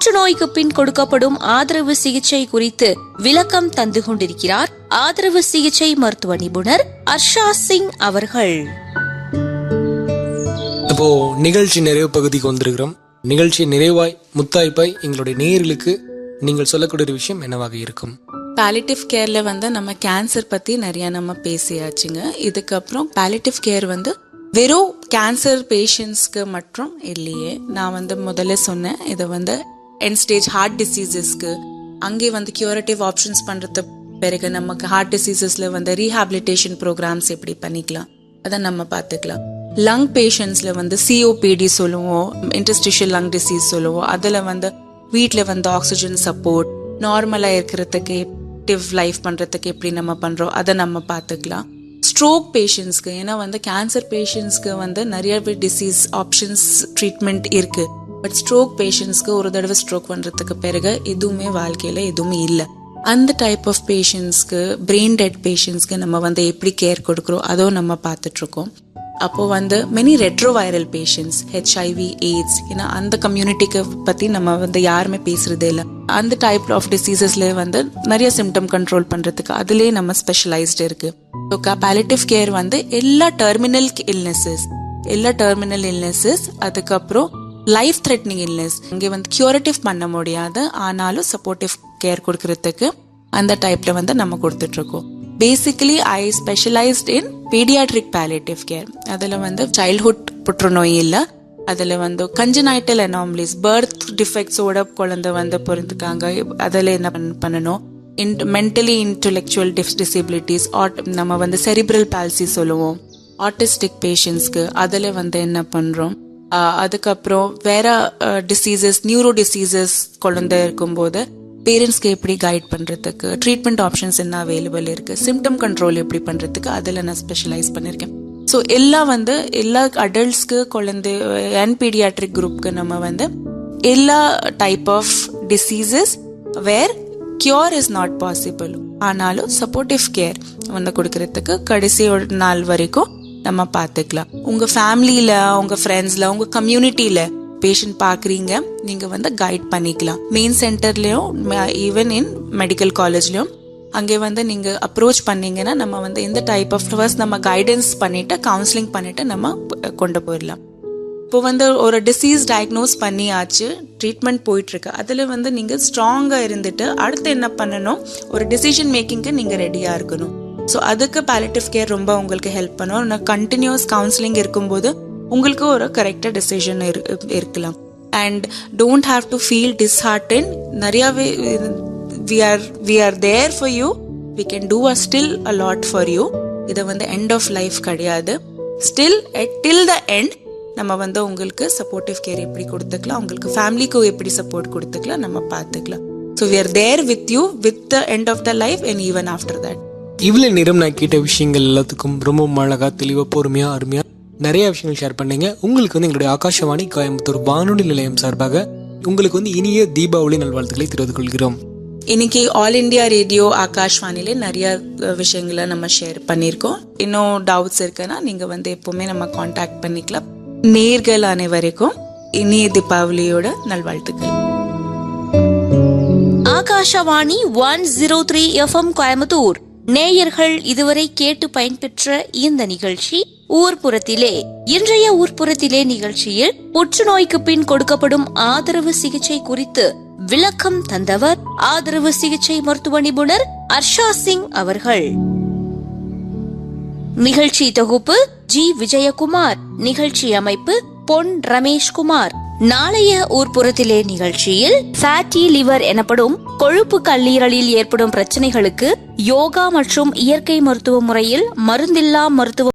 புற்றுநோய்க்கு பின் கொடுக்கப்படும் ஆதரவு சிகிச்சை குறித்து விளக்கம் தந்து கொண்டிருக்கிறார் ஆதரவு சிகிச்சை மருத்துவ நிபுணர் அர்ஷா சிங் அவர்கள். இப்போ நிகழ்ச்சி நிறைவு பகுதிக்கு வந்திருக்கிறோம். நிகழ்ச்சி நிறைவாய் முத்தாய்ப்பாய் எங்களுடைய நேயர்களுக்கு நீங்கள் சொல்லக்கூடிய விஷயம் என்னவாக இருக்கும்? பாலிட்டிவ் கேர்ல நம்ம கேன்சர் பத்தி நிறைய நம்ம பேசியாச்சுங்க. இதுக்கப்புறம் பாலிட்டிவ் கேர் வெறும் கேன்சர் பேஷண்ட்ஸ்க்கு மட்டும் இல்லையே. நான் முதல்ல சொன்னேன், இதை எண்ட் ஸ்டேஜ் ஹார்ட் டிசீசஸ்க்கு அங்கே கியூரேட்டிவ் ஆப்ஷன்ஸ் பண்றது பிறகு நமக்கு ஹார்ட் டிசீசஸ்ல ரீஹாபிலிட்டேஷன் ப்ரோக்ராம்ஸ் எப்படி பண்ணிக்கலாம் அதை நம்ம பார்த்துக்கலாம். லங் பேஷண்ட்ஸ்ல சிஓபிடி சொல்லுவோம், இன்டர்ஸ்டிஷியல் லங் டிசீஸ் சொல்லுவோம். அதுல வீட்டில் ஆக்சிஜன் சப்போர்ட் நார்மலா இருக்கிறதுக்கு ஆக்டிவ் லைஃப் பண்றதுக்கு எப்படி நம்ம பண்றோம் அதை நம்ம பார்த்துக்கலாம். ஸ்ட்ரோக் பேஷண்ட்ஸ்க்கு, ஏன்னா கேன்சர் பேஷண்ட்ஸ்க்கு நிறையவே டிசீஸ் ஆப்ஷன்ஸ் ட்ரீட்மெண்ட் இருக்கு. பட் ஸ்ட்ரோக் பேஷண்ட்ஸ்க்கு ஒரு தடவை ஸ்ட்ரோக் பண்றதுக்கு பிறகு எதுவுமே வாழ்க்கையில எதுவுமே இல்லை. அந்த டைப் ஆஃப் பேஷண்ட்ஸ்க்கு, பிரெயின் டெட் பேஷண்ட்ஸ்க்கு நம்ம எப்படி கேர் கொடுக்குறோம் அதோ நம்ம பார்த்துட்டு இருக்கோம். அப்போ many retroviral patients, HIV, AIDS, ஏன்னா அந்த கம்யூனிட்டிக்கு பத்தி நம்ம யாருமே பேசுறதே இல்லை. அந்த டைப் ஆஃப் டிசீசஸ்ல நிறைய சிம்டம் கண்ட்ரோல் பண்றதுக்கு அதுலயே நம்ம ஸ்பெஷலைஸ்டு இருக்கு. பாலிட்டிவ் கேர் எல்லா டெர்மினல் இல்னஸஸ் அதுக்கப்புறம் லைஃப் த்ரெட்னிங் இல்னஸ் இங்கே கியூரேட்டிவ் பண்ண முடியாது, ஆனாலும் சப்போர்ட்டிவ் கேர் கொடுக்கறதுக்கு அந்த டைப்ல நம்ம கொடுத்துட்டு இருக்கோம். Basically I specialised in paediatric palliative care. அதுல சைல்ட்ஹுட் புற்றுநோய் இல்ல, அதுல கஞ்சனைட்டல் அனாமலிஸ், பர்த் டிஃபெக்ட்ஸோட குழந்தை பிறந்துக்காங்க, அதுல என்ன பண்ணணும், மென்டலி இன்டெலெக்சுவல் டிசபிலிட்டிஸ், நம்ம செரிப்ரல் பால்சி சொல்லுவோம், ஆட்டிஸ்டிக் பேஷண்ட்ஸ்க்கு அதுல என்ன பண்றோம். அதுக்கப்புறம் வேற டிசீசஸ், நியூரோ டிசீசஸ் குழந்தை இருக்கும்போது பேரண்ட்ஸ்க்கு எப்படி கைட் பண்றதுக்கு ட்ரீட்மெண்ட் ஆப்ஷன்ஸ் என்ன அவைலபிள் இருக்கு, சிம்டம் கண்ட்ரோல் எப்படி பண்றதுக்கு அதுல நான் ஸ்பெஷலைஸ் பண்ணிருக்கேன். ஸோ எல்லா அடல்ட்ஸ்க்கு, குழந்தை அண்ட் பீடியாட்ரிக் குரூப்க்கு நம்ம எல்லா type of diseases where cure is not possible, ஆனாலும் சப்போர்ட்டிவ் கேர் கொடுக்கறதுக்கு கடைசி ஒரு நாள் வரைக்கும் நம்ம பார்த்துக்கலாம். உங்க ஃபேமிலியில, உங்க ஃப்ரெண்ட்ஸ்ல, உங்க கம்யூனிட்டியில பேஷண்ட் பாக்குறீங்க, நீங்க கைட் பண்ணிக்கலாம். மெயின் சென்டர்லயும் ஈவன் இன் மெடிக்கல் காலேஜ்லயும் அங்கே நீங்க அப்ரோச் பண்ணீங்கன்னா நம்ம இந்த டைப் ஆஃப் ஃபர்ஸ்ட் நம்ம கைடன்ஸ் பண்ணிட்டு கவுன்சிலிங் பண்ணிட்டு நம்ம கொண்டு போயிடலாம். இப்போ ஒரு டிசீஸ் டயக்னோஸ் பண்ணியாச்சு, ட்ரீட்மெண்ட் போயிட்டு இருக்கு, அதுல நீங்க ஸ்ட்ராங்கா இருந்துட்டு அடுத்து என்ன பண்ணணும், ஒரு டிசிஷன் மேக்கிங்க்கு நீங்க ரெடியா இருக்கணும். ஸோ அதுக்கு பாலிட்டிவ் கேர் ரொம்ப உங்களுக்கு ஹெல்ப் பண்ணும். கண்டினியூஸ் கவுன்சிலிங் இருக்கும்போது உங்களுக்கு ஒரு கரெக்டா டிசிஷன் இருக்கலாம். And don't have to feel disheartened. நிறையவே we are there for you, we can do still a lot for you. இது எண்ட் ஆஃப் லைஃப் கிடையாது. ஸ்டில் till the end நம்ம உங்களுக்கு சப்போர்ட்டிவ் கேர் எப்படி கொடுத்துக்கலாம், உங்களுக்கு ஃபேமிலிக்கு எப்படி சப்போர்ட் கொடுத்துக்கலாம் நம்ம பார்த்துக்கலாம். So we are there with you with the end of the life and even after that. இவ்வளவு நேரம் நான் கேட்ட விஷயங்கள் எல்லாத்துக்கும் ரொம்ப அழகா, தெளிவா, பொறுமையா, அருமையா நிறைய விஷயங்கள் ஷேர் பண்ணீங்க. உங்களுக்கு எங்களுடைய ஆகாஷவாணி கோயம்புத்தூர் வானொலி நிலையம் சார்பாக உங்களுக்கு இனிய தீபாவளி நல்வாழ்த்துக்களை தெரிவித்துக் கொள்கிறோம். இன்னைக்கு ஆல் இண்டியா ரேடியோ ஆகாஷ்வாணில நிறைய விஷயங்களை நம்ம ஷேர் பண்ணிருக்கோம். இன்னும் டவுட்ஸ் இருக்குன்னா நீங்க எப்பவுமே நம்ம கான்டாக்ட் பண்ணிக்கலாம். நேர்கள் அனைவருக்கும் இனிய தீபாவளியோட நல்வாழ்த்துக்கள். ஆகாஷவாணி 103 FM கோயம்புத்தூர் நேயர்கள் இதுவரை கேட்டு பயன்பெற்ற இந்த நிகழ்ச்சி ஊர்ப்புறத்திலே. இன்றைய ஊர்ப்புறத்திலே நிகழ்ச்சியில் புற்றுநோய்க்கு பின் கொடுக்கப்படும் ஆதரவு சிகிச்சை குறித்து விளக்கம் தந்தவர் ஆதரவு சிகிச்சை மருத்துவ நிபுணர் அர்ஷா சிங் அவர்கள். நிகழ்ச்சி தொகுப்பு ஜி விஜயகுமார், நிகழ்ச்சி அமைப்பு பொன் ரமேஷ்குமார். நாளைய ஊர்ப்புறத்திலே நிகழ்ச்சியில் ஃபேட்டி லிவர் எனப்படும் கொழுப்பு கல்லீரலில் ஏற்படும் பிரச்சனைகளுக்கு யோகா மற்றும் இயற்கை மருத்துவ முறையில் மருந்தில்லா மருத்துவ